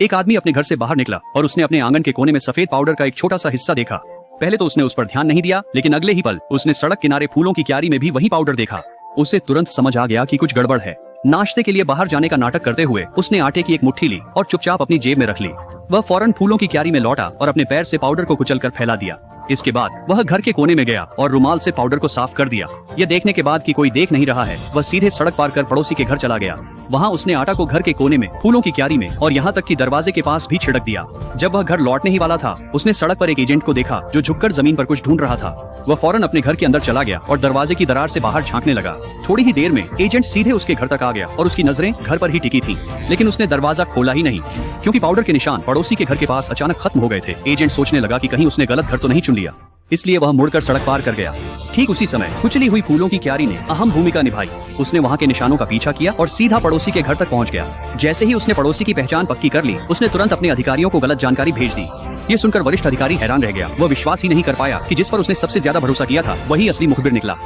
एक आदमी अपने घर से बाहर निकला और उसने अपने आंगन के कोने में सफेद पाउडर का एक छोटा सा हिस्सा देखा। पहले तो उसने उस पर ध्यान नहीं दिया, लेकिन अगले ही पल उसने सड़क किनारे फूलों की क्यारी में भी वही पाउडर देखा। उसे तुरंत समझ आ गया कि कुछ गड़बड़ है। नाश्ते के लिए बाहर जाने का नाटक करते हुए उसने आटे की एक मुट्ठी ली और चुपचाप अपनी जेब में रख ली। वह फौरन फूलों की क्यारी में लौटा और अपने पैर से पाउडर को कुचलकर फैला दिया। इसके बाद वह घर के कोने में गया और रुमाल से पाउडर को साफ कर दिया। यह देखने के बाद कि कोई देख नहीं रहा है, वह सीधे सड़क पार कर पड़ोसी के घर चला गया। वहाँ उसने आटा को घर के कोने में, फूलों की क्यारी में और यहाँ तक कि दरवाजे के पास भी छिड़क दिया। जब वह घर लौटने ही वाला था, उसने सड़क पर एक एजेंट को देखा जो झुककर जमीन पर कुछ ढूंढ रहा था। वह फौरन अपने घर के अंदर चला गया और दरवाजे की दरार से बाहर झांकने लगा। थोड़ी ही देर में एजेंट सीधे उसके घर तक आ गया और उसकी नजरें घर पर ही टिकी थीं। लेकिन उसने दरवाजा खोला ही नहीं, क्योंकि पाउडर के निशान पड़ोसी के घर के पास अचानक खत्म हो गए थे। एजेंट सोचने लगा कि कहीं उसने गलत घर तो नहीं चुन लिया, इसलिए वह मुड़कर सड़क पार कर गया। ठीक उसी समय कुचली हुई फूलों की क्यारी ने अहम भूमिका निभाई। उसने वहाँ के निशानों का पीछा किया और सीधा पड़ोसी के घर तक पहुँच गया। जैसे ही उसने पड़ोसी की पहचान पक्की कर ली, उसने तुरंत अपने अधिकारियों को गलत जानकारी भेज दी। ये सुनकर वरिष्ठ अधिकारी हैरान रह गया। वह विश्वास ही नहीं कर पाया कि जिस पर उसने सबसे ज्यादा भरोसा किया था वही असली मुखबिर निकला।